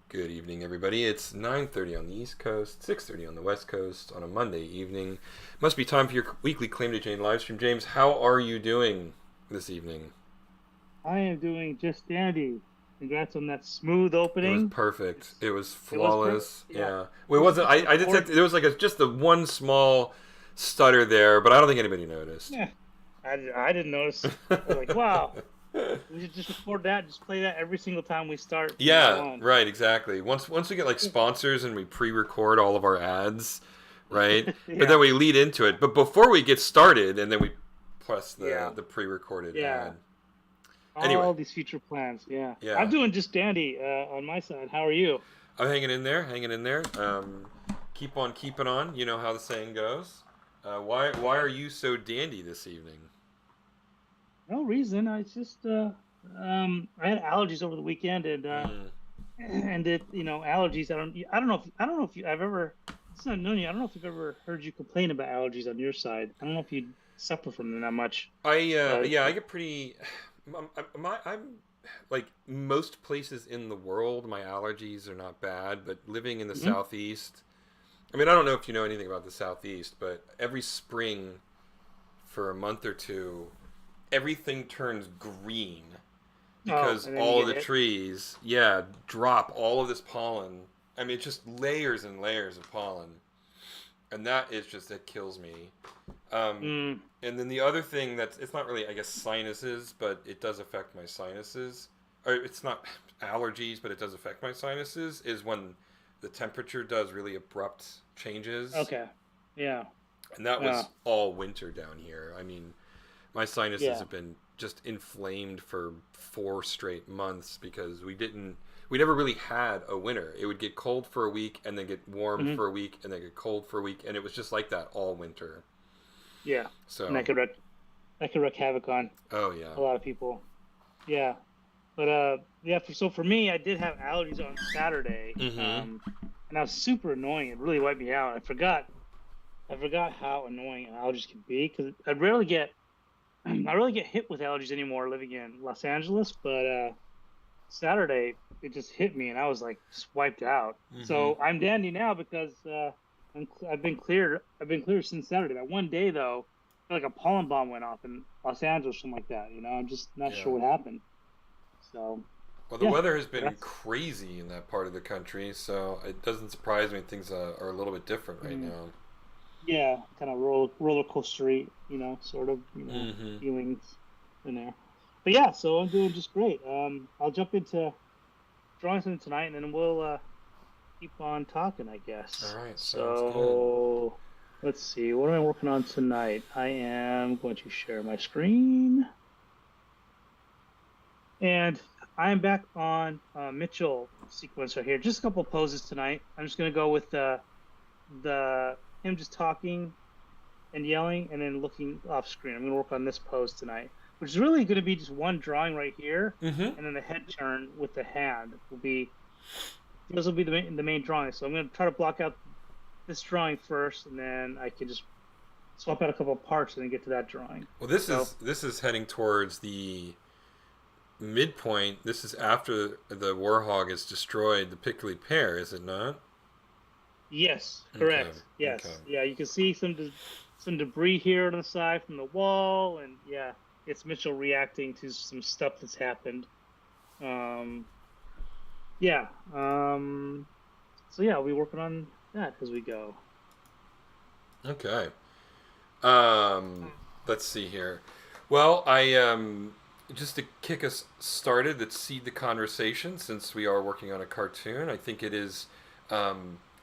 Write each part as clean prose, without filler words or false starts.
Good evening, everybody. It's 9:30 on the East Coast, 6:30 on the West Coast on a Monday evening. Must be time for your weekly Claim to Jane live stream. James, how are you doing this evening? I am doing just dandy. Congrats on that smooth It was opening. perfect. It was It was perfect. flawless. Yeah. Yeah. Well, it We wasn't. just I did say record. there was just the one small stutter there, but I don't think anybody noticed. Yeah. I didn't notice. I was like, wow, we should just record that. Just play that every single time we start from now Yeah, on. right, exactly. Once we get like sponsors and we pre-record all of our ads, right? But Yeah. then we lead into it. But before we get started, and then we press the Yeah. the pre-recorded Yeah. ad. Anyway, All these future plans. Yeah. I'm yeah, doing just dandy on my side. How are you? I'm hanging in there, hanging in there. Keep on keeping on. You know how the saying goes. Why are you so dandy this evening? No reason. I had allergies over the weekend Mm. and it allergies. I don't know if I've ever it's not known you. I don't know if you've ever heard you complain about allergies on your side. I don't know if you suffer from them that much, but Yeah, I get pretty. I'm like most places in the world, my allergies are not bad, but living in the mhm. southeast, I mean, I don't know if you know anything about the southeast, but every spring for a month or two, everything turns green Oh, because and then you all of get the hit. trees, yeah, drop all of this pollen. I mean, it's just layers and layers of pollen, and that kills me. Um, Mm. and then the other thing that's it's not really I guess sinuses, but it does affect my sinuses. Or it's not allergies, but it does affect my sinuses. Is when the temperature does really abrupt changes, Okay. Yeah. and that Yeah. was all winter down here. I mean, my sinuses Yeah. have been just inflamed for 4 straight months because we never really had a winter. It would get cold for a week and then get warm Hmm. for a week and then get cold for a week, and it was just like that all winter. Yeah. And So, that could wreak havoc on oh yeah. a lot of people. Yeah. But yeah. So for me, I did have allergies on Saturday. Mm-hmm. And I was super annoying. It really wiped me out. I forgot how annoying allergies can be because I rarely get hit with allergies anymore living in Los Angeles. But Saturday it just hit me and I was like just wiped out. Mm-hmm. So I'm dandy now because I've been cleared. I've been cleared since Saturday. That one day though, I feel like a pollen bomb went off in Los Angeles, something like that. I'm just not Yeah. sure what happened. So Well, the yeah, weather has been that's crazy in that part of the country, so it doesn't surprise me things are a little bit different right mm, now. yeah, kind of roller coastery, sort of, Mm-hmm. feelings in there. But yeah, so I'm doing just great. I'll jump into drawing something tonight, and then we'll keep on talking, I guess. All right, sounds good. So let's see, what am I working on tonight? I am going to share my screen, and I am back on Mitchell sequence right here. Just a couple of poses tonight. I'm just gonna go with the him just talking and yelling and then looking off screen. I'm going to work on this pose tonight, which is really going to be just one drawing right here, Mm-hmm. and then the head turn with the hand will be. Those will be the main drawing. So I'm going to try to block out this drawing first, and then I can just swap out a couple of parts and then get to that drawing. Well, this So is this is heading towards the midpoint. This is after the warhog is destroyed the prickly pear, is it not? yes, Okay. correct. Okay. Yes, yeah. You can see some debris here on the side from the wall, and yeah, it's Mitchell reacting to some stuff that's happened. Um, Yeah. So yeah, I'll be working on that as we go. Okay. Um, let's see here. Well, I just to kick us started, let's seed the conversation since we are working on a cartoon. I think it is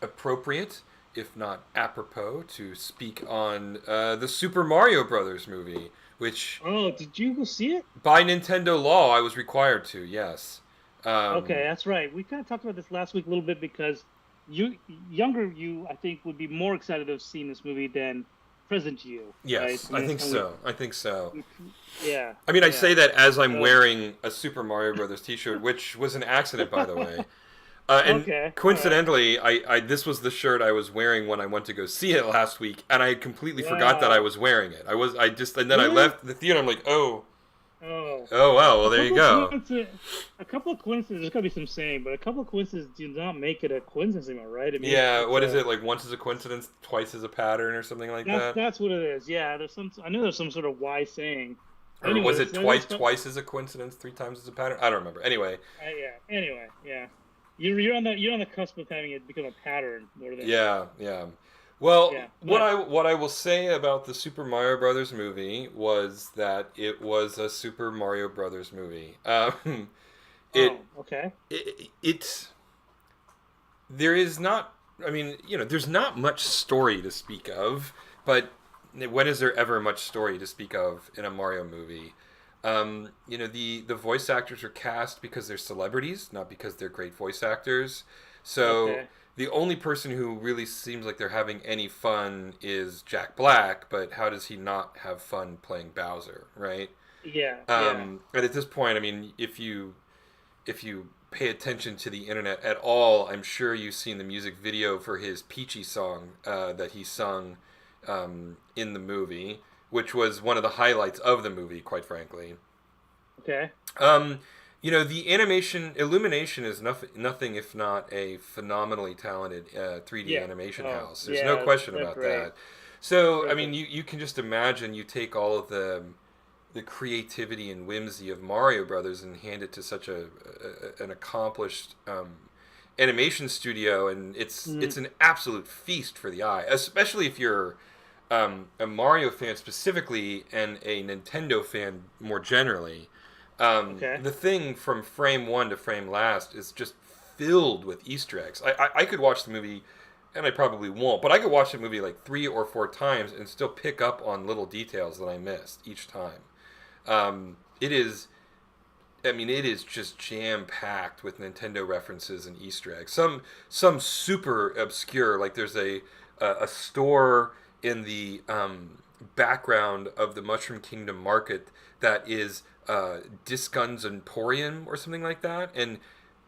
appropriate, if not apropos, to speak on the Super Mario Brothers movie, which Oh, did you go see it? by Nintendo law I was required to. Yes. Okay, Um, that's right. We kind of talked about this last week a little bit because you, younger you, I think, would be more excited to have seen this movie than present you, right? yes, I I mean, think so. I think so. we yeah, I mean, I yeah. say that as I'm So, wearing a Super Mario Brothers T-shirt, which was an accident, by the way. And okay, all right. coincidentally, I this was the shirt I was wearing when I went to go see it last week, and I had completely forgot that I Wow. was wearing it. I just and then I Really? left the theater. I'm like, oh, Oh, Oh wow, well a there you couple of go. coincidences. A couple of coincidences. There's gotta be some saying, but a couple of coincidences do not make it a coincidence anymore, right? I mean, Yeah, it's what is a it like? Once is a coincidence, twice is a pattern, or something like that. that's what it is. Yeah, there's some. I know there's some sort of wise saying. Or Anyway, was it that is twice? fun. Twice is a coincidence, three times is a pattern. I don't remember. Anyway, Yeah. Anyway, yeah. You're on the cusp of having it become a pattern more than yeah, yeah. Well, yeah. But what I will say about the Super Mario Brothers movie was that it was a Super Mario Brothers movie. It, oh, okay. it's there is not. I mean, there's not much story to speak of, but when is there ever much story to speak of in a Mario movie? The voice actors are cast because they're celebrities, not because they're great voice actors. So Okay. the only person who really seems like they're having any fun is Jack Black, but how does he not have fun playing Bowser, right? Yeah. Yeah. And at this point, I mean, if you pay attention to the internet at all, I'm sure you've seen the music video for his Peachy song that he sung in the movie, which was one of the highlights of the movie, quite frankly. Okay. Um, the animation Illumination is nothing if not a phenomenally talented 3D Yeah. animation Oh, house. There's no yeah. question They're about great. that. So, I They're mean, great. you can just imagine you take all of the creativity and whimsy of Mario Brothers and hand it to such an accomplished animation studio, and it's Mm, an absolute feast for the eye, especially if you're a Mario fan specifically and a Nintendo fan more generally. okay. The thing from frame one to frame last is just filled with Easter eggs. I could watch the movie, and I probably won't, but I could watch the movie like 3 or 4 times and still pick up on little details that I missed each time. It is, I mean, it is just jam packed with Nintendo references and Easter eggs. Some super obscure, like there's a store in the background of the Mushroom Kingdom market that is Discun's Emporium or something like that, and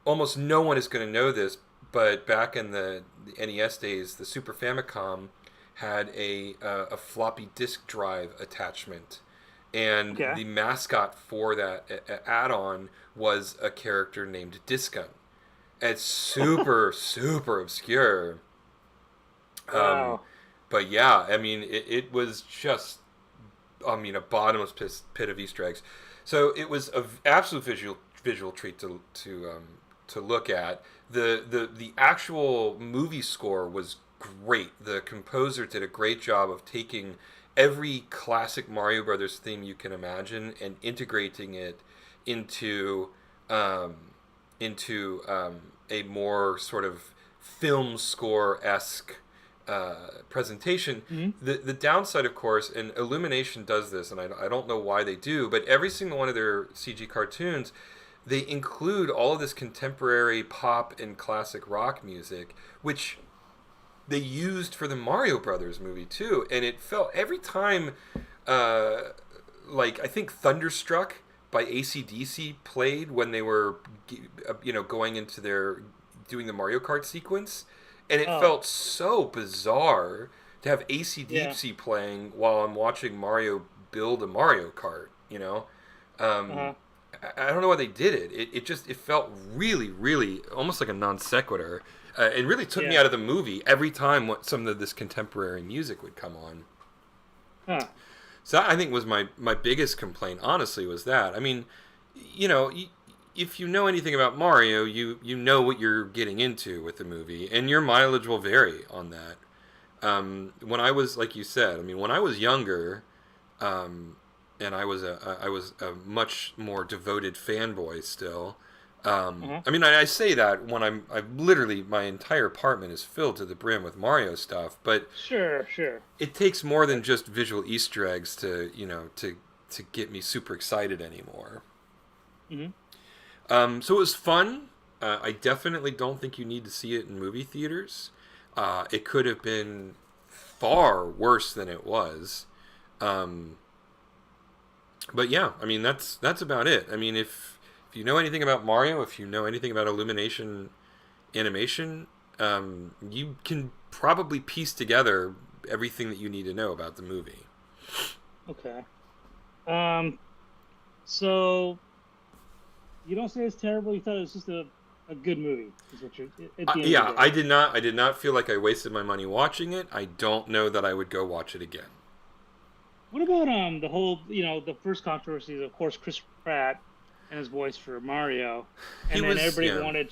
almost no one is going to know this, but back in the NES days, the Super Famicom had a floppy disk drive attachment, and Okay. the mascot for that add-on was a character named Discun. It's super super obscure, um, Wow. but yeah, I mean it was just, I mean, a bottomless pit of Easter eggs. So it was an absolute visual treat to look at. The actual movie score was great. The composer did a great job of taking every classic Mario Brothers theme you can imagine and integrating it into um, a more sort of film score esque presentation. Hmm. The downside, of course, and Illumination does this, and I don't know why they do, but every single one of their CG cartoons, they include all of this contemporary pop and classic rock music, which they used for the Mario Brothers movie too, and it felt every time, uh, like I think Thunderstruck by AC/DC played when they were, going into their doing the Mario Kart sequence, and it Oh, felt so bizarre to have yeah. AC/DC playing while I'm watching Mario build a Mario Kart. Um, Uh-huh. I don't know why they did it. It felt really really almost like a non sequitur. It really took me Yeah. out of the movie every time some of this contemporary music would come on. Huh. So that, I think, was my biggest complaint. Honestly, was that. I mean, you know, if you know anything about Mario, you know what you're getting into with the movie, and your mileage will vary on that. When I was, like you said, I mean, when I was younger, um, and I was a much more devoted fanboy still. Uh-huh. I mean, I say that when I literally my entire apartment is filled to the brim with Mario stuff, but Sure, sure. it takes more than just visual Easter eggs to to get me super excited anymore. Hmm. So it was fun. I definitely don't think you need to see it in movie theaters. It could have been far worse than it was. Um, but yeah, I mean that's about it. I mean, if you know anything about Mario, if you know anything about Illumination animation, you can probably piece together everything that you need to know about the movie. Okay. Um, So you don't say it's terrible. You thought it was just a good movie. Is what you're at the end of the Yeah, day. I did not feel like I wasted my money watching it. I don't know that I would go watch it again. What about the whole the first controversy is of course Chris Pratt and his voice for Mario, He and then was, everybody yeah, wanted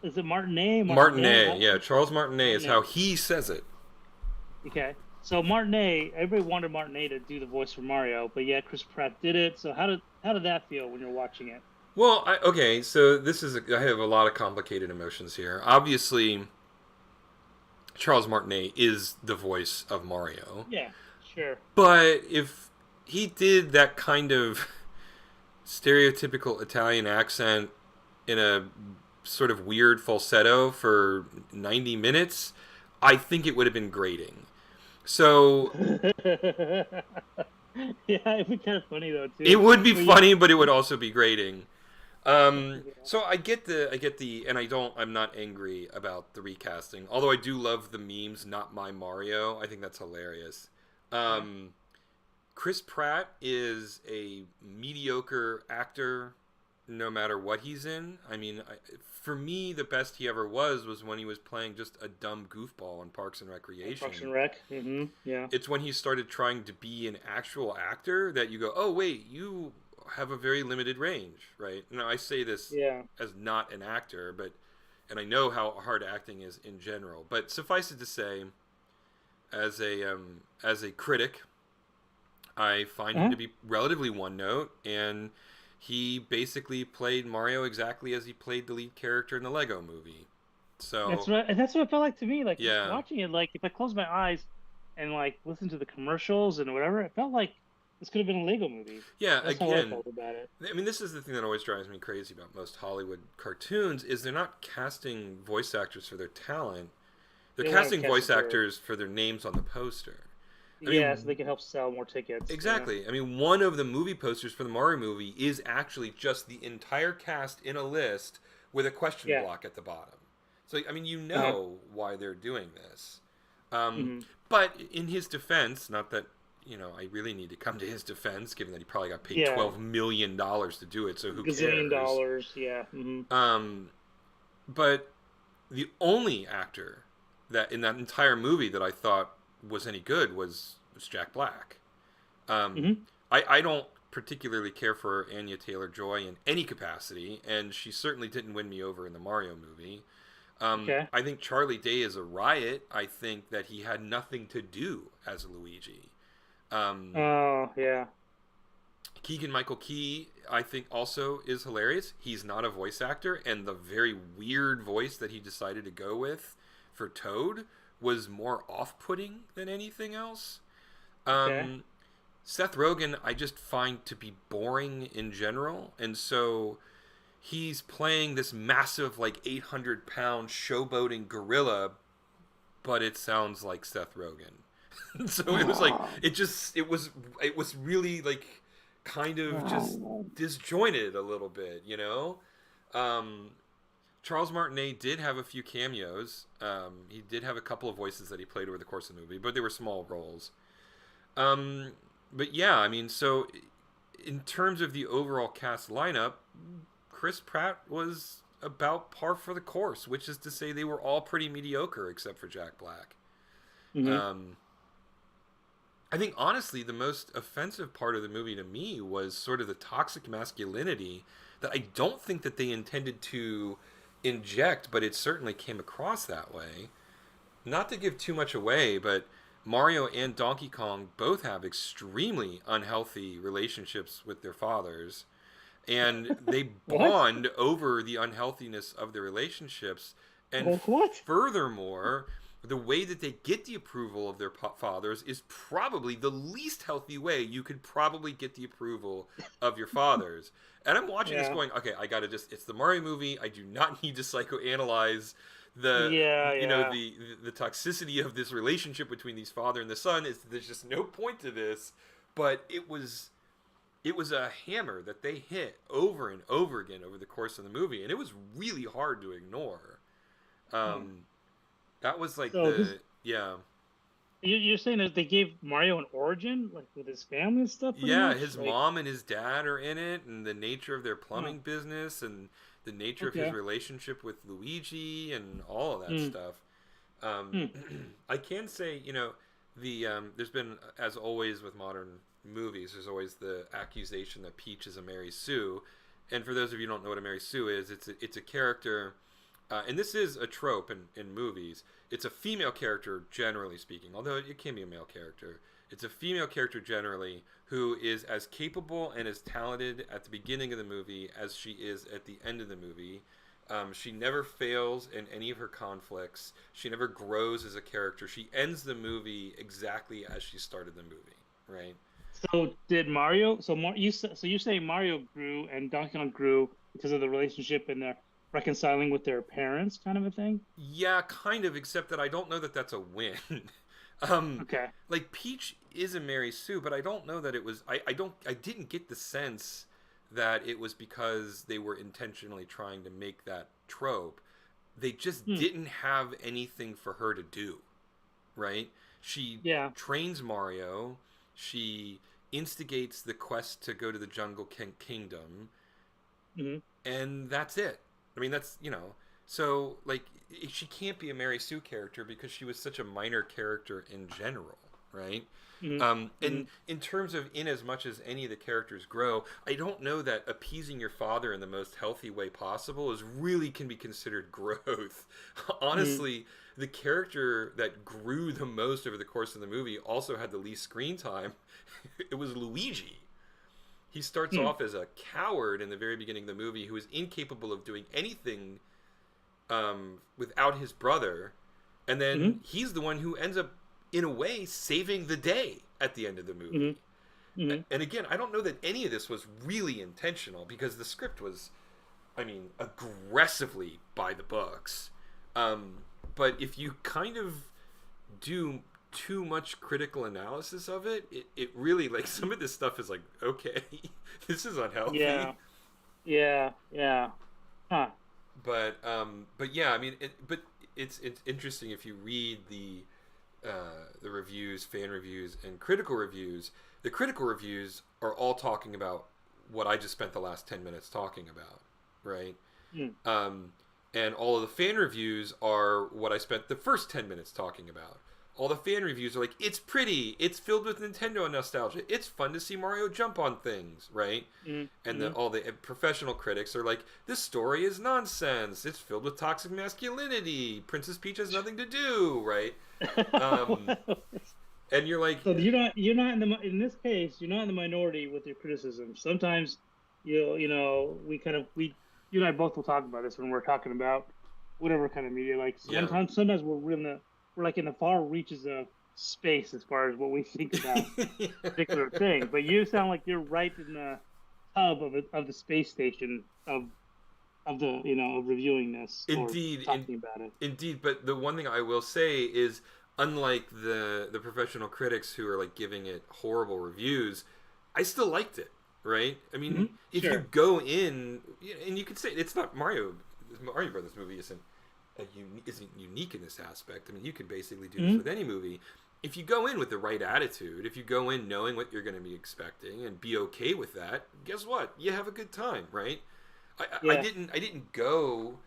is it Martinet? Martinet? Martinet. Yeah, Charles Martinet is how Martinet. he says it. Okay. So Martinet, everybody wanted Martinet to do the voice for Mario, but yet Chris Pratt did it. So how did that feel when you're watching it? Well, okay, so I have a lot of complicated emotions here. Obviously, Charles Martinet is the voice of Mario, Yeah, sure. but if he did that kind of stereotypical Italian accent in a sort of weird falsetto for 90 minutes, I think it would have been grating. So Yeah, it'd be kind of funny though it too. would be But yeah, funny, but it would also be grating. yeah. So I get the, and I'm not angry about the recasting. Although I do love the memes, not my Mario. I think that's hilarious. Okay. Um, Chris Pratt is a mediocre actor, no matter what he's in. I mean, for me, the best he ever was when he was playing just a dumb goofball in Parks and Parks Recreation. and Rec. Yeah. It's when he started trying to be an actual actor that you go, oh wait, you have a very limited range, right? Now I say this Yeah. as not an actor, but and I know how hard acting is in general. But suffice it to say, as a critic, I find him Uh-huh. to be relatively one note, and he basically played Mario exactly as he played the lead character in the Lego Movie. So That's what it felt like to me. Like yeah, watching it, like if I close my eyes and like listen to the commercials and whatever, it felt like this could have been a Lego movie. yeah. That's how I Again, felt about it. I mean, this is the thing that always drives me crazy about most Hollywood cartoons is they're not casting voice actors for their talent. They're They want to casting cast voice it for actors for their names on the poster. I yeah, so mean, they can help sell more tickets. Yeah. exactly. I mean, one of the movie posters for the Mario movie is actually just the entire cast in a list with a question Yeah. block at the bottom. So, I mean, you Uh-huh. know why they're doing this. Um, hmm but in his defense, not that, I really need to come to his defense, given that he probably got paid Yeah. $12 million to do it, so who Gazillion cares? dollars. Yeah. Um, but the only actor that in that entire movie that I thought was any good was Jack Black. hmm I don't particularly care for Anya Taylor-Joy in any capacity, and she certainly didn't win me over in the Mario movie. Okay. I think Charlie Day is a riot. I think that he had nothing to do as Luigi. Um, Oh yeah. Keegan Michael Key, I think, also is hilarious. He's not a voice actor, and the very weird voice that he decided to go with for Toad was more off-putting than anything else. Okay. Um, Seth Rogen, I just find to be boring in general, and so he's playing this massive, like 800-pound showboating gorilla, but it sounds like Seth Rogen. So it was like it was really like kind of just disjointed a little bit, you know. Um, Charles Martinet did have a few cameos. He did have a couple of voices that he played over the course of the movie, but they were small roles. Um, but yeah, I mean, so in terms of the overall cast lineup, Chris Pratt was about par for the course, which is to say they were all pretty mediocre except for Jack Black. hmm Um, I think honestly, the most offensive part of the movie to me was sort of the toxic masculinity that I don't think that they intended to inject, but it certainly came across that way. Not to give too much away, but Mario and Donkey Kong both have extremely unhealthy relationships with their fathers, and they What? bond over the unhealthiness of their relationships. And What? furthermore, the way that they get the approval of their fathers is probably the least healthy way you could probably get the approval of your fathers. And I'm watching this Yeah. going, okay, I gotta just, it's the Mario movie. I do not need to psychoanalyze the, Yeah. Yeah. the toxicity of this relationship between these father and the son. There's just no point to this. But it was a hammer that they hit over and over again over the course of the movie, and it was really hard to ignore. Hmm. That was like So this the yeah. You're saying that they gave Mario an origin, like with his family and stuff, pretty Yeah, much? his Like, mom and his dad are in it, and the nature of their huh, plumbing business, and the nature of his okay. relationship with Luigi, and all of that Mm, stuff. mm, I can say, there's been, as always with modern movies, there's always the accusation that Peach is a Mary Sue. And for those of you who don't know what a Mary Sue is, it's a character, and this is a trope in movies. It's a female character, generally speaking, although it can be a male character. It's a female character generally who is as capable and as talented at the beginning of the movie as she is at the end of the movie. She never fails in any of her conflicts. She never grows as a character. She ends the movie exactly as she started the movie, right? So did Mario? So so you say Mario grew and Donkey Kong grew because of the relationship and their reconciling with their parents, kind of a thing. Yeah, kind of, except that I don't know that that's a win. um, Okay. like Peach is a Mary Sue, but I don't know that it was. I didn't get the sense that it was because they were intentionally trying to make that trope. They just Hmm. didn't have anything for her to do, right? She Yeah. trains Mario. She instigates the quest to go to the Kingdom, Hmm. and that's it. I mean, so like she can't be a Mary Sue character because she was such a minor character in general, right? Hmm. Hmm. And in terms of in as much as any of the characters grow, I don't know that appeasing your father in the most healthy way possible is really can be considered growth. Hmm. Honestly, the character that grew the most over the course of the movie also had the least screen time. It was Luigi. He starts Hmm. off as a coward in the very beginning of the movie who is incapable of doing anything without his brother. And then Hmm. he's the one who ends up, in a way, saving the day at the end of the Hmm. movie. Hmm. And again, I don't know that any of this was really intentional because the script was, I mean, aggressively by the books. Um, but if you kind of do too much critical analysis of it, it really, like, some of this stuff is like, okay, this is Yeah. unhealthy. Yeah. Yeah. Huh. But yeah, I mean, but it's interesting if you read the reviews, fan reviews, and critical reviews. The critical reviews are all talking about what I just spent the last 10 minutes talking about, right? Hmm. Um, and all of the fan reviews are what I spent the first 10 minutes talking about. All the fan reviews are like, it's pretty, it's filled with Nintendo nostalgia, it's fun to see Mario jump on things, right? Hmm. And Hmm. all the professional critics are like, this story is nonsense, it's filled with toxic masculinity, Princess Peach has nothing to do, right? Um, and you're like, So you're not in in this case you're not in the minority with your criticism. Sometimes you know we you and I both will talk about this when we're talking about whatever kind of media. Like yeah. sometimes we're like in the far reaches of space as far as what we think about a particular thing. But you sound like you're right in the hub of of the space station of the of reviewing this or Indeed, talking about it. indeed. But the one thing I will say is, unlike the professional critics who are like giving it horrible reviews, I still liked it. Right? I mean, Hmm. if you Sure. go in, and you could say it's not Mario. Mario Brothers movie isn't unique in this aspect. I mean, you could basically do this with Hmm. any movie. If you go in with the right attitude, if you go in knowing what you're going to be expecting and be okay with that, guess what? You have a good time, right? Yeah. I didn't go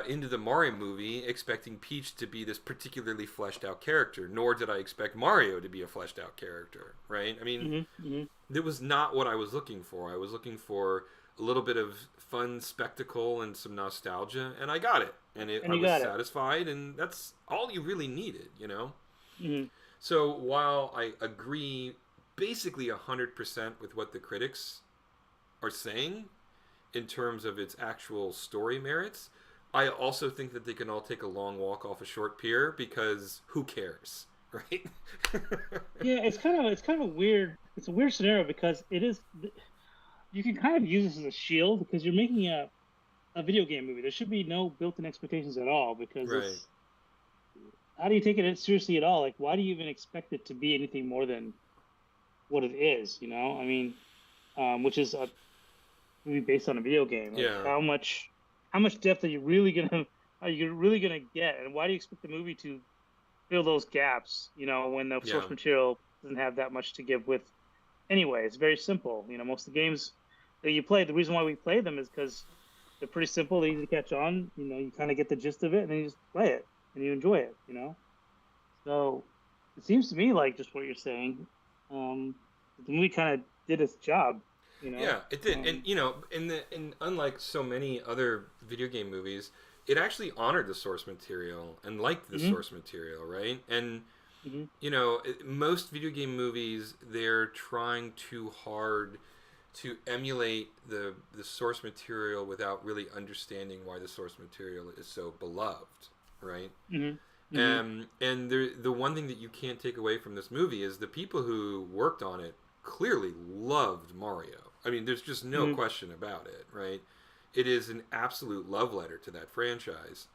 into the Mario movie expecting Peach to be this particularly fleshed out character, nor did I expect Mario to be a fleshed out character, right? I mean, Hmm. Hmm. that was not what I was looking for. I was looking for a little bit of fun spectacle and some nostalgia, and I got it. And And I you was got it. satisfied, and that's all you really needed, you know? Hmm. So while I agree basically 100% with what the critics are saying in terms of its actual story merits, I also think that they can all take a long walk off a short pier because who cares, right? Yeah, it's kind of weird. It's a weird scenario because it is you can kind of use this as a shield because you're making a video game movie. There should be no built-in expectations at all because Right. it's how do you take it seriously at all? Like, why do you even expect it to be anything more than what it is? You know, I mean, which is a movie based on a video game. Like, Yeah. how much depth are you really gonna are you really gonna get? And why do you expect the movie to fill those gaps. When the Yeah. source material doesn't have that much to give with. Anyway, it's very simple. Most of the games that you play, the reason why we play them is because they're pretty simple, they're easy to catch on. You kind of get the gist of it, and then you just play it and you enjoy it. So it seems to me like just what you're saying. The movie kind of did its job. Yeah, it did, and and unlike so many other video game movies, it actually honored the source material and liked the hmm source material, right? And hmm most video game movies, they're trying too hard to emulate the source material without really understanding why the source material is so beloved, right? hmm hmm And the one thing that you can't take away from this movie is the people who worked on it clearly loved Mario. I mean, there's just no hmm question about it, right? It is an absolute love letter to that franchise.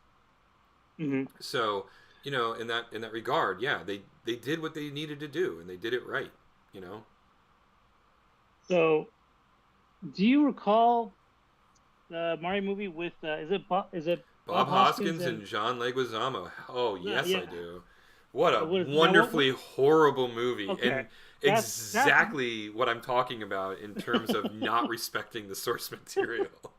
hmm So, in that regard, yeah, they did what they needed to do, and they did it right. You know, So, do you recall the Mario movie with is it Bob Bob Hoskins Hoskins and and John Leguizamo. Oh, yes, I yeah? do. What a What is now? wonderfully horrible movie, Okay, and that's exactly what I'm talking about in terms of not respecting the source material.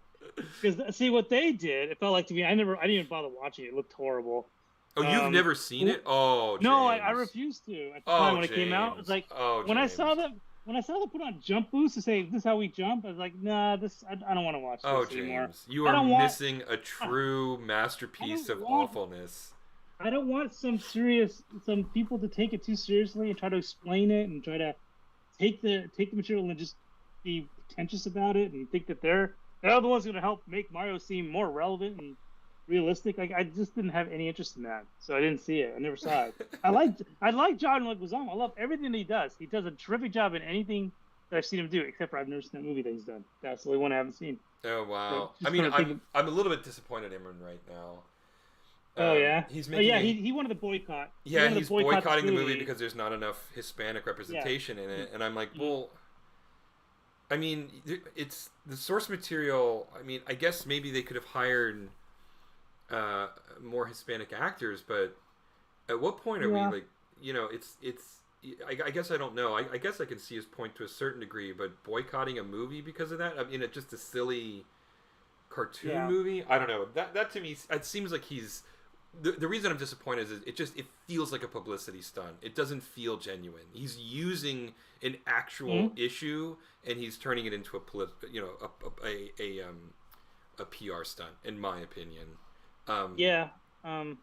because see what they did. It felt like to me. I didn't even bother watching it. It looked horrible. Oh, you've Um, never seen w- it? Oh, no, I James. refused to at the time Oh, when it came out. It's James. like Oh, when I saw James. them put on jump boosts to say this is how we jump. I was like, nah, I don't want to watch Oh, this anymore. James. You I are don't want. missing a I true I masterpiece don't of want awfulness. I don't want some people to take it too seriously and try to explain it and try to take the material and just be pretentious about it and think that they're the ones going to help make Mario seem more relevant and realistic. Like I just didn't have any interest in that, so I didn't see it. I never saw it. I like John Leguizamo. I love everything that he does. He does a terrific job in anything that I've seen him do, except for I've never seen that movie that he's done. That's the only one I haven't seen. Oh, So wow. I just mean, trying to think. I'm a little bit disappointed in him right now. Oh yeah, He's oh yeah. making He wanted to boycott. He yeah, wanted to he's boycott this boycotting the movie because there's not enough Hispanic Yeah. representation in it, and I'm like, Mhm. well, I mean, it's the source material. I mean, I guess maybe they could have hired uh, more Hispanic actors, but at what point are we Yeah. like, it's. I guess I don't know. I guess I can see his point to a certain degree, but boycotting a movie because of that. I mean, it's just a silly cartoon Yeah. movie. I don't know. That to me, it seems like he's the reason I'm disappointed is it feels like a publicity stunt. It doesn't feel genuine. He's using an actual Mhm. issue and he's turning it into a PR stunt, in my opinion. Um, Yeah. Um.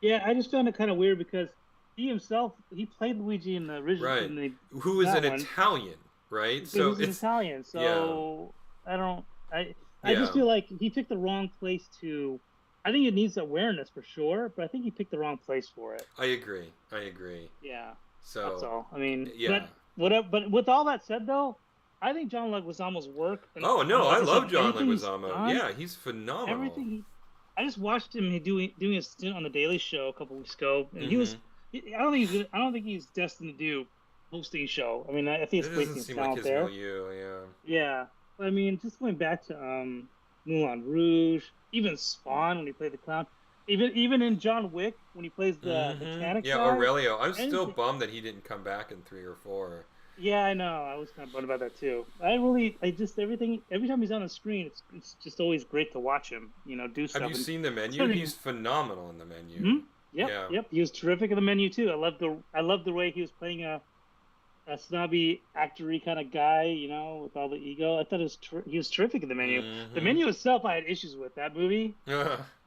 Yeah. I just found it kind of weird because he played Luigi in the original right. in the Who is that an one. Italian, right? But So he's an it's Italian, yeah, so I don't. I just yeah. feel like he picked the wrong place to. I think it needs awareness for sure, but I think he picked the wrong place for it. I agree. I agree. Yeah, that's So all. I mean, yeah. but whatever. But with all that said, though, I think John Leguizamo's work and Oh no, I like I said, love John anything he's Leguizamo. done, Yeah, he's phenomenal. everything he. I just watched him doing a stint on the Daily Show a couple weeks ago, and he was. Hmm. I don't think he's destined to do hosting show. I mean, I think It it's doesn't wasting his seem like talent his there. milieu. Yeah. Yeah, but I mean, just going back to Moulin Rouge, even Spawn when he played the clown, even in John Wick when he plays the mechanic Yeah, guy. Aurelio. I'm still Anything. bummed that he didn't come back in 3 or 4. Yeah, I know. I was kind of bummed about that too. I just everything every time he's on the screen, it's just always great to watch him, do Have stuff. you And seen the menu? certainly- He's phenomenal in the menu. Mhm. Yep, Yeah. yep. He was terrific in the menu too. I love the way he was playing a snobby actory kind of guy, with all the ego. I thought he was terrific in the menu. The Hmm. menu itself, I had issues with that movie.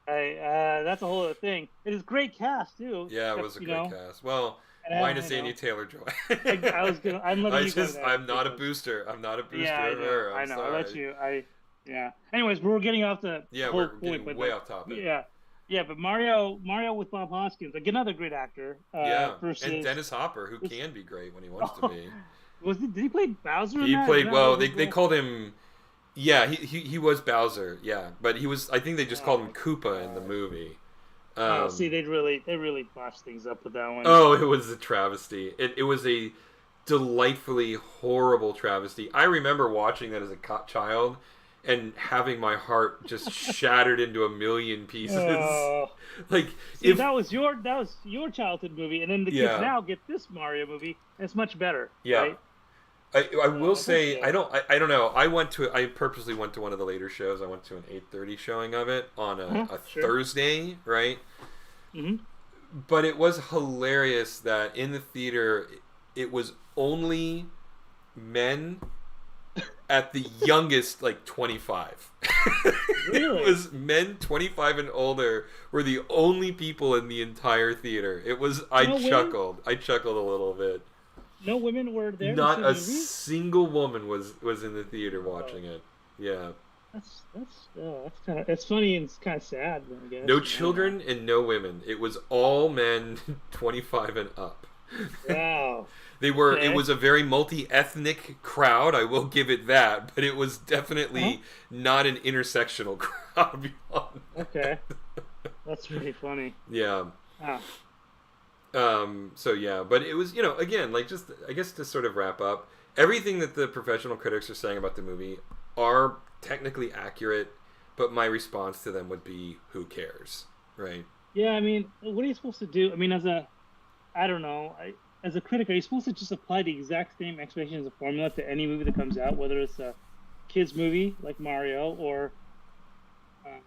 That's a whole other thing. It is great cast too. Yeah, it Except, was a great cast. Well, and minus I Anya know. Taylor-Joy. I'm letting you go to that I'm not a because booster. I'm not a booster yeah, I of know. her. I I'm know. I let sorry. you. Yeah. Anyways, we're getting off the Yeah, whole we're point, getting way off topic. yeah, yeah. But Mario with Bob Hoskins, like another great actor. Yeah, Versus and Dennis Hopper, who can be great when he wants to be. did he play Bowser in He that? Is played that well. what he They was? called him. Yeah, he was Bowser. Yeah, but he was. I think they just called him Oh, Koopa in the God. movie. Oh, see, Um, they really botched things up with that one. oh, it was a travesty. It was a delightfully horrible travesty. I remember watching that as a child and having my heart just shattered into a million pieces. Oh, Like see, if that was your childhood movie, and then the kids yeah now get this Mario movie, and it's much better, yeah. right? I So will it's like, say yeah. I don't know. I purposely went to one of the later shows. I went to an 8:30 showing of it on a Sure. Thursday, right? Hmm. But it was hilarious that in the theater it was only men at the youngest, like 25. It Really? was men 25 and older were the only people in the entire theater. It was No women? I chuckled a little bit. No women were there to see Not the a movie? single woman was in the theater Oh, watching it. Yeah. that's kind of, it's funny and it's kind of sad, I No guess. I don't know. children and no women. It was all men 25 and up. Wow. It Okay. was a very multi-ethnic crowd, I will give it that, but it was Uh-huh. definitely not an intersectional crowd beyond Okay. That's pretty funny. yeah. Ah. So yeah, but it was, again, like just I guess to sort of wrap up, everything that the professional critics are saying about the movie are technically accurate, but my response to them would be who cares, right? Yeah, I mean, what are you supposed to do? I mean, I don't know. As a critic, are you supposed to just apply the exact same expectations of formula to any movie that comes out, whether it's a kids movie like Mario or uh,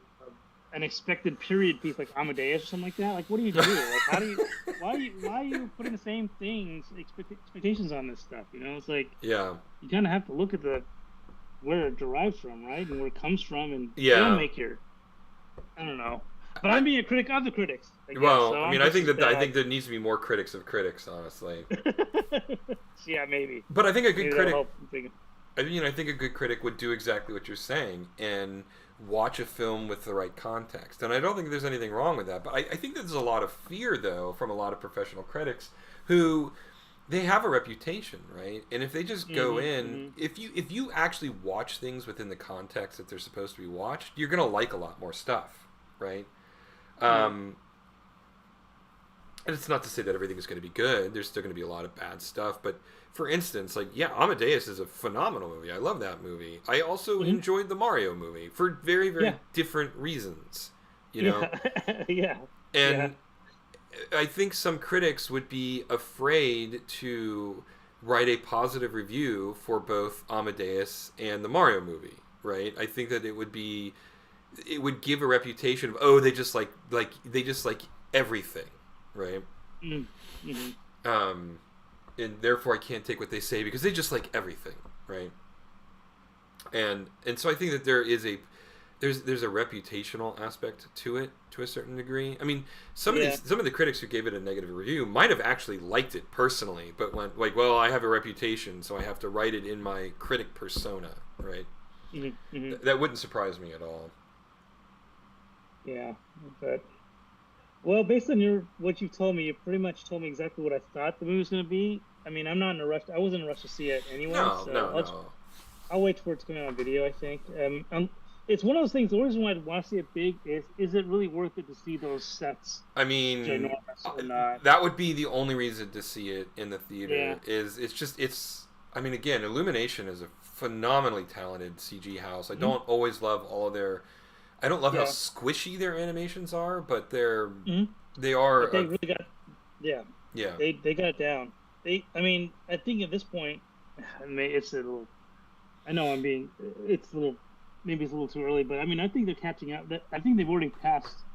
an expected period piece like Amadeus or something like that? Like, what do you do? Like, why are you putting the same things, expectations on this stuff? It's like Yeah. you kind of have to look at the where it derives from, right, and where it comes from, and then Yeah. make your. I don't know, but I, I'm being a critic of the critics, I guess. well, So I I'm mean, just as I bad. think there needs to be more critics of critics, honestly. Yeah, maybe. But I think a good Maybe that'll critic help. I'm thinking. I think a good critic would do exactly what you're saying and watch a film with the right context. And I don't think there's anything wrong with that. But I think there's a lot of fear, though, from a lot of professional critics who they have a reputation, right? And if they just go Mm-hmm, in, mm-hmm. if you actually watch things within the context that they're supposed to be watched, you're gonna like a lot more stuff, right? Mm-hmm. Um, and it's not to say that everything is going to be good. There's still going to be a lot of bad stuff. But for instance, like, yeah, Amadeus is a phenomenal movie. I love that movie. I also Mm-hmm. enjoyed the Mario movie for very, very Yeah, different reasons, you know? yeah, yeah, yeah. And I think some critics would be afraid to write a positive review for both Amadeus and the Mario movie, right? I think that it would give a reputation of, oh, they just like everything, right? Mm-hmm. Um, and therefore I can't take what they say because they just like everything, right? And so I think that there's a reputational aspect to it to a certain degree. I mean, Yeah. some of the critics who gave it a negative review might have actually liked it personally, but went like, well, I have a reputation, so I have to write it in my critic persona, right? Mm-hmm. Mm-hmm. That wouldn't surprise me at all. Yeah. But well, based on what you told me, you pretty much told me exactly what I thought the movie was going to be. I mean, I'm not in a rush. I wasn't in a rush to see it anyway, No, so no, I'll no. I'll wait for it to come out on video. I think. It's one of those things. The reason why I want to see it big is it really worth it to see those sets I mean, ginormous or not? that would be the only reason to see it in the Yeah. theater. It's. I mean, again, Illumination is a phenomenally talented CG house. I Hmm. don't always love all of their. I don't love how Yeah. squishy their animations are, but Hmm. they are. But they really got. Yeah. Yeah, They got it down. I mean, I think at this point, I mean, it's a little. I know I'm being. It's a little. Maybe it's a little too early, but I mean, I think they're catching up. I think they've already passed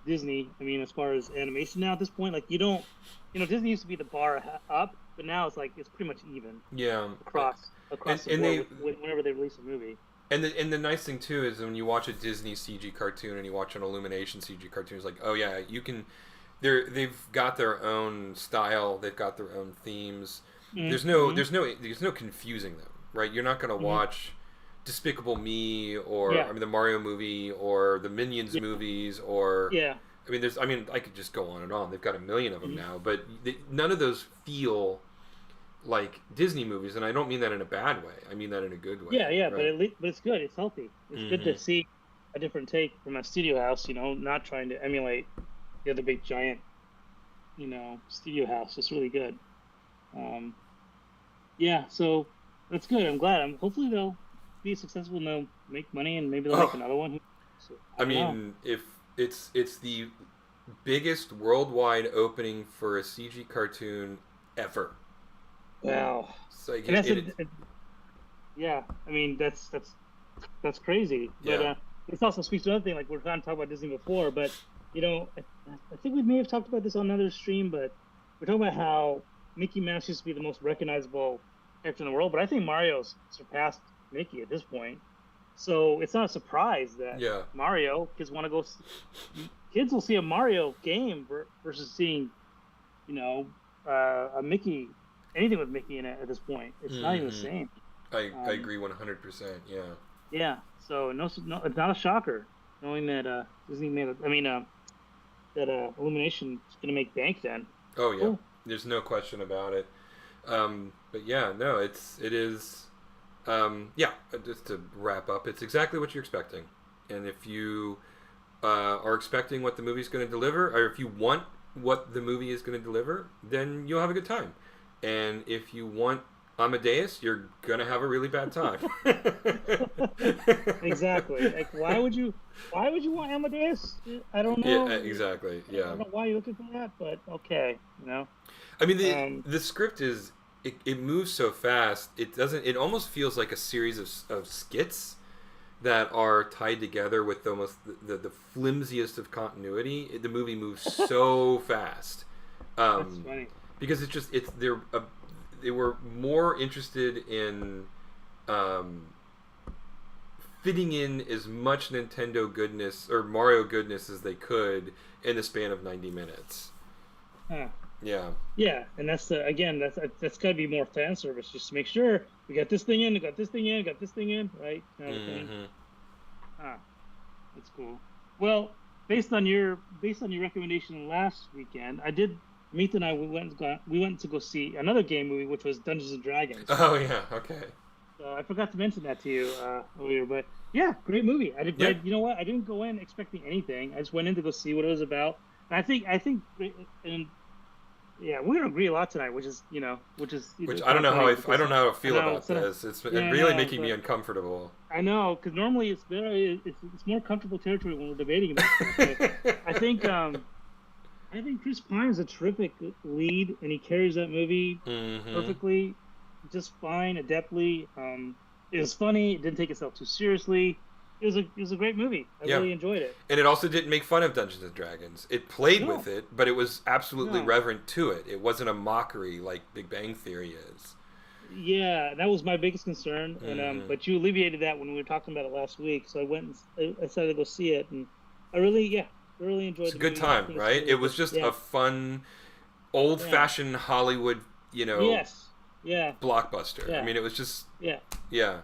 Disney. I mean, as far as animation now at this point, like you don't. Disney used to be the bar up, but now it's like it's pretty much even yeah. across the And board they whenever they release a movie. and the nice thing too is when you watch a Disney CG cartoon and you watch an Illumination CG cartoon, it's like, oh yeah, you can. They've got their own style. They've got their own themes. Mm-hmm. There's no confusing them, right? You're not gonna Hmm. watch Despicable Me or Yeah, I mean the Mario movie or the Minions yeah, movies or yeah. I mean I could just go on and on. They've got a million of them Hmm. now, but none of those feel like Disney movies, and I don't mean that in a bad way. I mean that in a good way, Yeah, yeah, but right? but it's good. It's healthy. It's good Mm-hmm. to see a different take from a studio house. Not trying to emulate the other big giant, studio house. It's really good. Um, yeah, so that's good. I'm glad. Hopefully they'll, be successful and they'll make money and maybe they'll make Oh, another one. So, I I don't know. mean, if it's the biggest worldwide opening for a CG cartoon ever. Wow. It's like And that's it yeah. I mean, that's crazy. But yeah. this also speaks to another thing. Like we're trying to talk about Disney before, but I think we may have talked about this on another stream. But we're talking about how Mickey Mouse used to be the most recognizable character in the world, but I think Mario's surpassed Mickey at this point. So it's not a surprise that Yeah. Mario kids want to go. Kids will see a Mario game versus seeing, you know, a Mickey, anything with Mickey in it at this point. It's not even the Hmm. same. I agree 100%. Yeah. Yeah, so no, it's not a shocker knowing that Disney made. I mean, that Illumination is going to make bank then. Oh yeah. Cool. There's no question about it. But yeah, no, it is. Yeah, just to wrap up, it's exactly what you're expecting. And if you are expecting what the movie's going to deliver, or if you want what the movie is going to deliver, then you'll have a good time. And if you want Amadeus, you're going to have a really bad time. Exactly. Like, why would you want Amadeus? I don't know. Yeah, exactly. I Yeah. don't know why you're looking for that, but okay, I mean, Um, the script is it moves so fast. It doesn't. It almost feels like a series of skits that are tied together with almost the flimsiest of continuity. The movie moves so fast that's funny. because they were more interested in fitting in as much Nintendo goodness or Mario goodness as they could in the span of 90 minutes. Huh. Yeah. Yeah, and that's got to be more fan service just to make sure we got this thing in, we got this thing in, got this thing in, right? Kind of thing. Hmm. Ah, that's cool. Well, based on your recommendation last weekend, Meet and I we went to go see another game movie, which was Dungeons and Dragons. Oh yeah. Okay. So I forgot to mention that to you earlier, but yeah, great movie. Yeah. You know what? I didn't go in expecting anything. I just went in to go see what it was about. And I think, and yeah, we're gonna agree a lot tonight, which is Which I don't know how I don't know how I feel about so, this. It's yeah, really no, making me but uncomfortable. I know because normally it's more comfortable territory when we're debating about stuff. But I think Chris Pine is a terrific lead, and he carries that movie Hmm. perfectly, just fine, adeptly. It was funny. It didn't take itself too seriously. It was a great movie. I Yeah. really enjoyed it. And it also didn't make fun of Dungeons and Dragons. It played No, with it, but it was absolutely no. reverent to it. It wasn't a mockery like Big Bang Theory is. Yeah, that was my biggest concern, and Hmm. but you alleviated that when we were talking about it last week. So I went and I decided to go see it, and I really enjoyed It's a the good movie. I time, think it's right? really It good. was just Yeah, a fun, yeah, old-fashioned Hollywood, yes, yeah, blockbuster. I yeah, mean, it was just, yeah, yeah.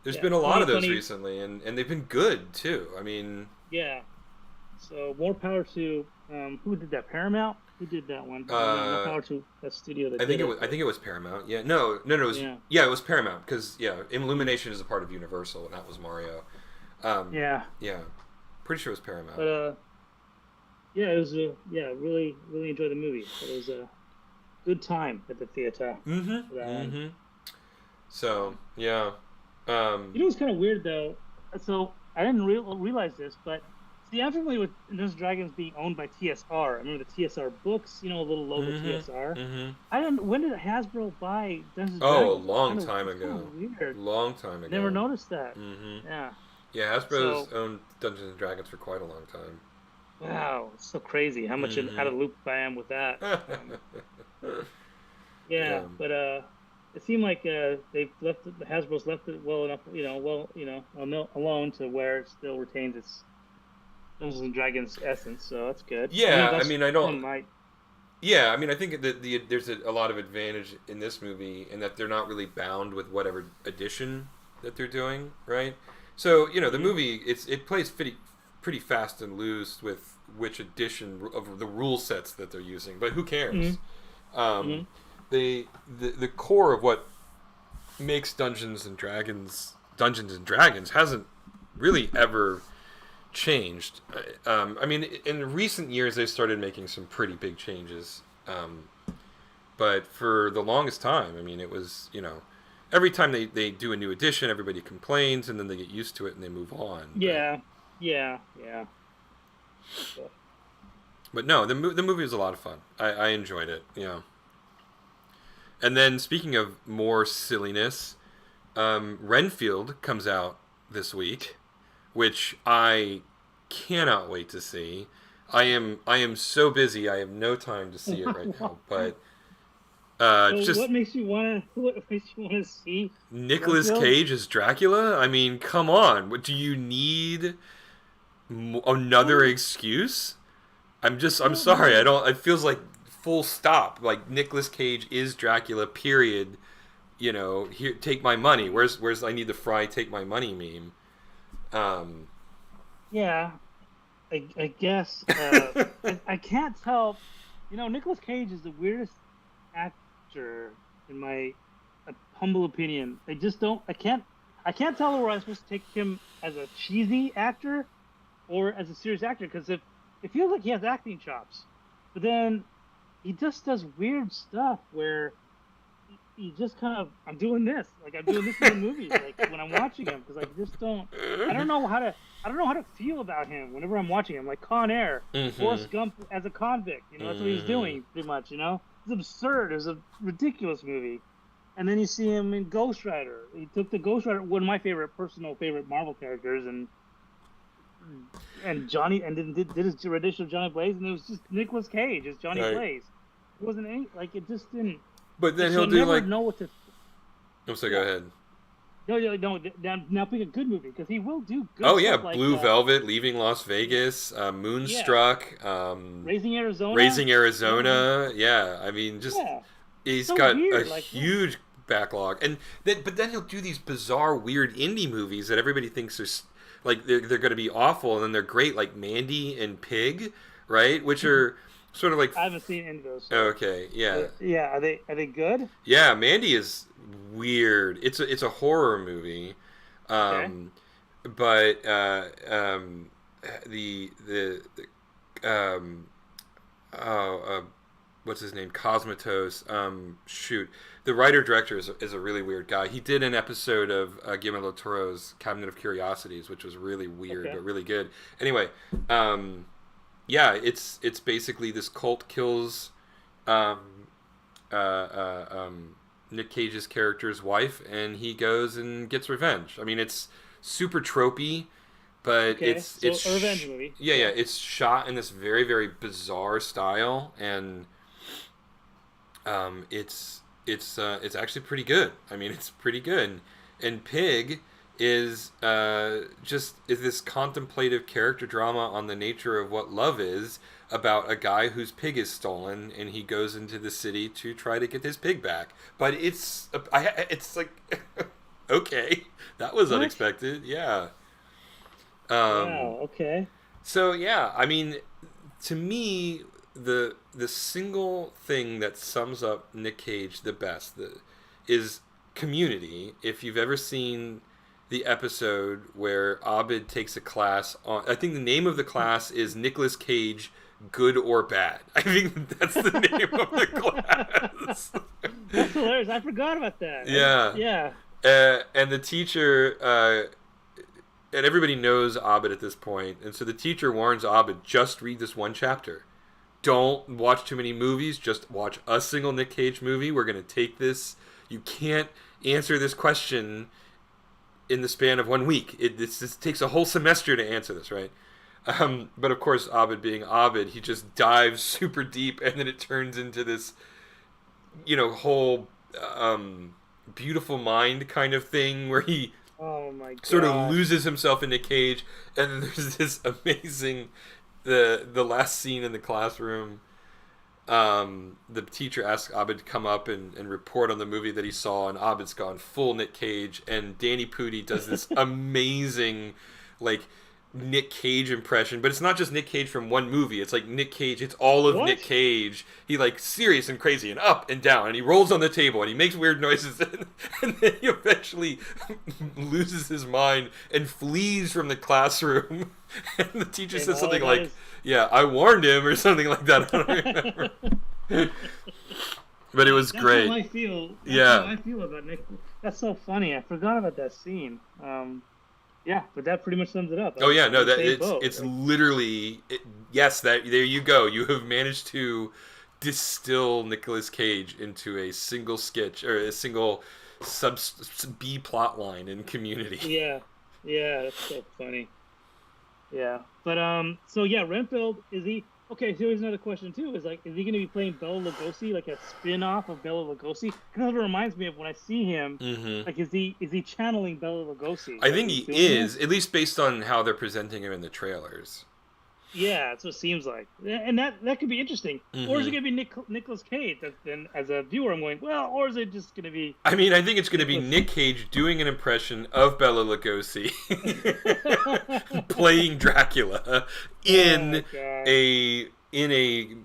There's yeah. been a lot of those Funny. recently, and they've been good too. I mean, Yeah. So more power to who did that? Paramount. Who did that one? More uh, power to that studio that I think did it it. was. I think it was Paramount. Yeah. No. It was. Yeah. Yeah, it was Paramount because Illumination is a part of Universal, and that was Mario. Yeah. Yeah. Pretty sure it was Paramount. But yeah, it was really enjoyed the movie. It was a good time at the theater Mm-hmm. for that one. Mm-hmm. So yeah. You know what's kind of weird though? So I didn't realize this, but see, I'm familiar with Dungeons and Dragons being owned by TSR. I remember the TSR books, a little logo Mm-hmm. TSR. Mm-hmm. I didn't. When did Hasbro buy Dungeons and Oh, a Dragons? long It's time it's kind ago. of weird. Long time ago. Never noticed that. Mm-hmm. Yeah. Yeah, Hasbro's So owned Dungeons and Dragons for quite a long time. wow, it's so crazy how much out of the loop I am with that. Yeah, Yeah. but it seemed like they've Hasbro's left it well enough, alone to where it still retains its Dungeons and Dragons essence. So that's good. Yeah, I That's mean, I one of don't. my Yeah, I mean, I think that there's a lot of advantage in this movie in that they're not really bound with whatever edition that they're doing, right? So the Mhm. movie it plays pretty fast and loose with which edition of the rule sets that they're using, but who cares? Mhm. Um, Mhm. the core of what makes Dungeons and Dragons hasn't really ever changed. I mean, in recent years they've started making some pretty big changes, but for the longest time, I mean, it was every time they do a new edition, everybody complains, and then they get used to it and they move on. Yeah. But no, the movie was a lot of fun. I enjoyed it. Yeah. And then speaking of more silliness, Renfield comes out this week, which I cannot wait to see. I am so busy. I have no time to see it right now. But just what makes you want to see Nicolas Renfield? Cage as Dracula? I mean, come on. What do you need? Another excuse? I'm sorry. It feels like full stop. Like Nicolas Cage is Dracula. Period. You know, here, take my money. Where's I need the Fry take my money meme. Yeah, I guess I can't tell. You know, Nicolas Cage is the weirdest actor in my humble opinion. I just don't. I can't tell whether I'm supposed to take him as a cheesy actor or as a serious actor, because it feels like he has acting chops, but then he just does weird stuff where he just kind of, I'm doing this in the movies, like when I'm watching him, because I don't know how to feel about him whenever I'm watching him, like Con Air, Forrest Gump as a convict, you know, that's what he's doing pretty much, you know. It's absurd. It was a ridiculous movie. And then you see him in Ghost Rider. He took the Ghost Rider, one of my personal favorite Marvel characters, and then did his rendition of Johnny Blaze, and it was just Nicolas Cage as Johnny Blaze. It wasn't any, like, it just didn't. But then he'll do never like. know what to. So go ahead. No. Now pick a good movie, because he will do good. Oh yeah, stuff Blue Velvet, Leaving Las Vegas, Moonstruck, Raising Arizona. Yeah, I mean, just he's so got weird, a huge backlog, but then he'll do these bizarre, weird indie movies that everybody thinks are like they're going to be awful, and then they're great, like Mandy and Pig, right? Which are sort of like I haven't seen any of those. Okay, yeah. Yeah, are they good? Yeah, Mandy is weird. It's a horror movie. But what's his name? Cosmatos. The writer-director is a really weird guy. He did an episode of Guillermo del Toro's Cabinet of Curiosities, which was really weird but really good. Anyway, yeah, it's basically this cult kills Nic Cage's character's wife, and he goes and gets revenge. I mean, it's super tropey, but it's a revenge movie. Yeah, it's shot in this very, very bizarre style, and it's actually pretty good. I mean, it's pretty good. And Pig is this contemplative character drama on the nature of what love is, about a guy whose pig is stolen, and he goes into the city to try to get his pig back. But it's like okay, that was unexpected. Yeah. Wow. Okay. So yeah, I mean, to me, the single thing that sums up Nic Cage the best is Community. If you've ever seen the episode where Abed takes a class on, I think the name of the class is Nicolas Cage Good or Bad. I think that's the name of the class. That's hilarious. I forgot about that. Yeah. And the teacher, and everybody knows Abed at this point, and so the teacher warns Abed, just read this one chapter. Don't watch too many movies, just watch a single Nic Cage movie. We're going to take this. You can't answer this question in the span of 1 week. This takes a whole semester to answer this, right? But of course, Abed being Abed, he just dives super deep, and then it turns into this, whole beautiful mind kind of thing where he sort of loses himself in Nic Cage, and then there's this amazing, the last scene in the classroom. The teacher asks Abed to come up and report on the movie that he saw, and Abed's gone full Nic Cage, and Danny Pudi does this amazing, Nic Cage impression, but it's not just Nic Cage from one movie. It's like Nic Cage, it's all of Nic Cage. He serious and crazy and up and down, and he rolls on the table and he makes weird noises, and then he eventually loses his mind and flees from the classroom. And the teacher says something like, "Yeah, I warned him," or something like that. I don't remember. But it was great. That's how I feel. That's how I feel about Nick. That's so funny. I forgot about that scene. Yeah, but that pretty much sums it up. Oh yeah, I'm no, in the that same boat. it's Like, literally yes. That there you go. You have managed to distill Nicolas Cage into a single sketch or a single sub B plot line in Community. yeah, yeah, that's so funny. Yeah, but so yeah, Renfield is he? Okay, so here's another question too. Is like, is he going to be playing Bela Lugosi, like a spin-off of Bela Lugosi? Because it reminds me of when I see him. Hmm. Like, is he channeling Bela Lugosi? I Like, think when he's he doing is, this? at least based on how they're presenting him in the trailers. Yeah, that's what it seems like, and that could be interesting. Or is it Hmm. going to be Nicolas Cage? That then, as a viewer, I'm going, well, or is it just going to be I mean, I think it's going to be Nicolas? Nick Cage doing an impression of Bela Lugosi playing Dracula Oh in God. a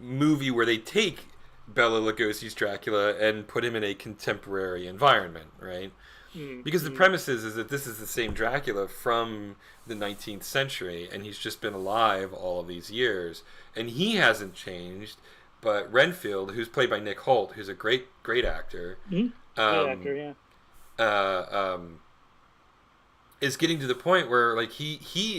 movie where they take Bela Lugosi's Dracula and put him in a contemporary environment, right? Because the Mm-hmm. premise is that this is the same Dracula from the 19th century, and he's just been alive all of these years, and he hasn't changed. But Renfield, who's played by Nick Holt, who's a great actor, Hmm. Good um, actor, yeah. uh, um, is getting to the point where like he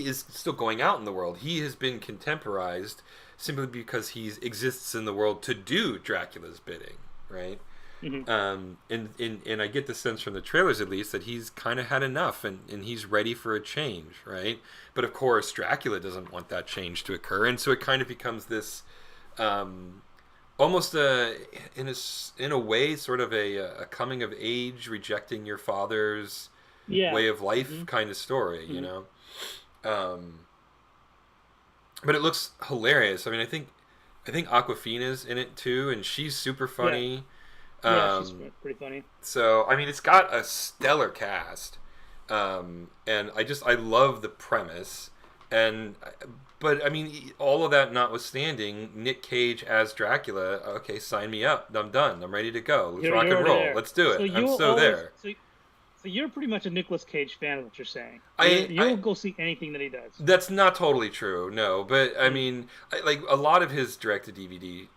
is still going out in the world. He has been contemporized simply because he exists in the world to do Dracula's bidding, right? Hmm. And I get the sense from the trailers at least that he's kind of had enough and he's ready for a change, right? But of course, Dracula doesn't want that change to occur, and so it kind of becomes this um, almost in a way sort of a coming of age, rejecting your father's Yeah. way of life Hmm. kind of story, you Hmm. know. Um, but it looks hilarious. I mean, I think Aquafina's in it too, and she's super Yeah. funny. Yeah, she's Um, pretty funny. so I mean, it's got a stellar cast, and I love the premise, and but I mean, all of that notwithstanding, Nick Cage as Dracula. Okay, sign me up. I'm done. I'm ready to go. Let's rock You're and already roll. there. Let's do So it. I'm you'll so always there. so you're pretty much a Nicolas Cage fan of what you're saying. I You'll I go see anything that he does. That's not totally true, no. But I Mm. mean, like a lot of his direct-to-DVD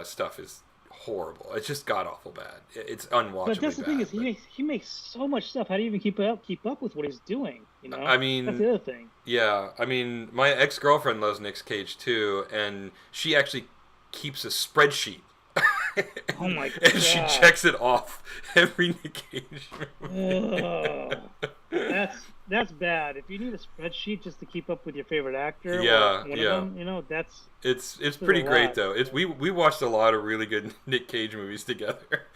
stuff is horrible. It's just god awful bad. It's But that's unwatchably the thing bad. is But he makes so much stuff. How do you even keep up with what he's doing? You know, I that's mean, the other thing. yeah. I mean, my ex-girlfriend loves Nick Cage too, and she actually keeps a spreadsheet, Oh my and she God. checks it off every Nick Cage movie. Ugh. That's bad. If you need a spreadsheet just to keep up with your favorite actor or Yeah, one of yeah. them, It's that's a pretty great lot. though. It's we watched a lot of really good Nick Cage movies together.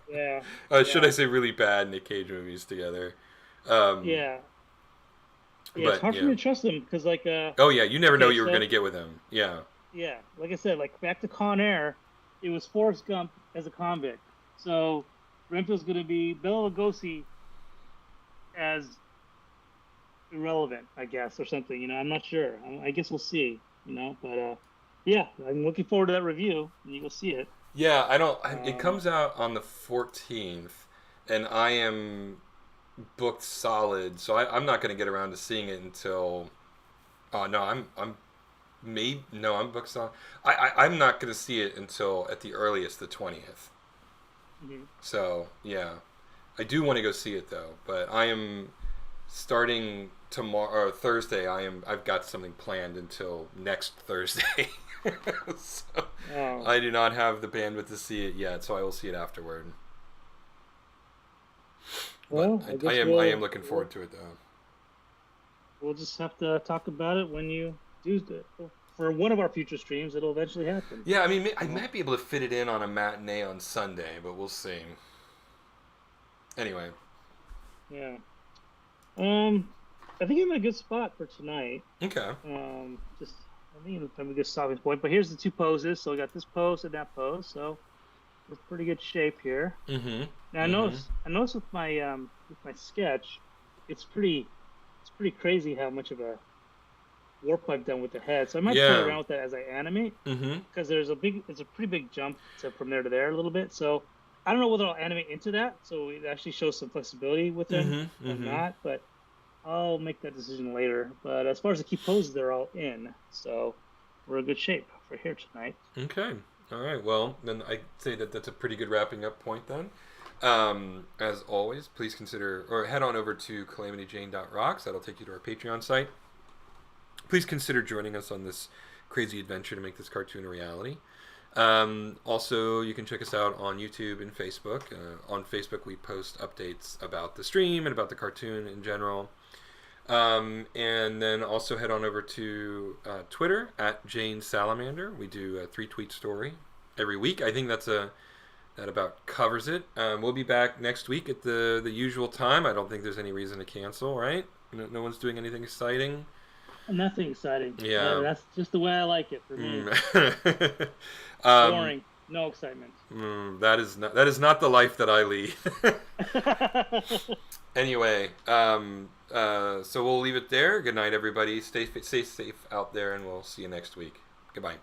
Yeah, Should I yeah, say really bad Nick Cage movies together? Um, yeah, yeah. It's but hard for yeah. me to trust him because, like, Oh yeah, you never know okay, what you were so gonna get with him. Yeah. yeah, like I said, like back to Con Air, it was Forrest Gump as a convict. So Renfield's gonna be Bela Lugosi as irrelevant, I guess, or something. I'm not sure. I guess we'll see. But yeah, I'm looking forward to that review, and you will see it. Yeah, I don't. It Um, comes out on the 14th, and I am booked solid, so I'm not gonna get around to seeing it until. Oh no, I'm maybe no, I'm booked solid. I'm not gonna see it until at the earliest the 20th. mhm. So yeah, I do want to go see it though, but I am starting tomorrow or Thursday. I've got something planned until next Thursday. So Oh, I do not have the bandwidth to see it yet, so I will see it afterward. But well, I I guess am I am we'll looking we'll forward to it though. we'll just have to talk about it when you do for one of our future streams. It'll eventually happen. Yeah, I mean I You know? might be able to fit it in on a matinee on Sunday, but we'll see. Anyway, Yeah. Um, I think I'm in a good spot for tonight. okay. Just I think I'm a good stopping point. But here's the two poses. So I got this pose and that pose. So we're in pretty good shape here. Mm-hmm. Now Mm-hmm. I noticed with my sketch, it's pretty crazy how much of a warp I've done with the head. So I might play Yeah. around with that as I animate Mm-hmm. because it's a pretty big jump from there to there a little bit. So I don't know whether I'll animate into that, so it actually shows some flexibility with him Mm-hmm. or Mm-hmm. not. But I'll make that decision later. But as far as the key poses, they're all in, so we're in good shape for here tonight. Okay. All right. Well, then I'd say that that's a pretty good wrapping up point then. As always, please consider or head on over to calamityjane.rocks. That'll take you to our Patreon site. Please consider joining us on this crazy adventure to make this cartoon a reality. Also, you can check us out on YouTube and Facebook. On Facebook, we post updates about the stream and about the cartoon in general. And then also head on over to Twitter at Jane Salamander. We do a 3-tweet story every week. I think that about covers it. We'll be back next week at the usual time. I don't think there's any reason to cancel, right? No one's doing anything exciting. Nothing exciting. Yeah. That's just the way I like it for me. Boring. No excitement. That is not the life that I lead. Anyway, so we'll leave it there. Good night, everybody. Stay safe out there, and we'll see you next week. Goodbye.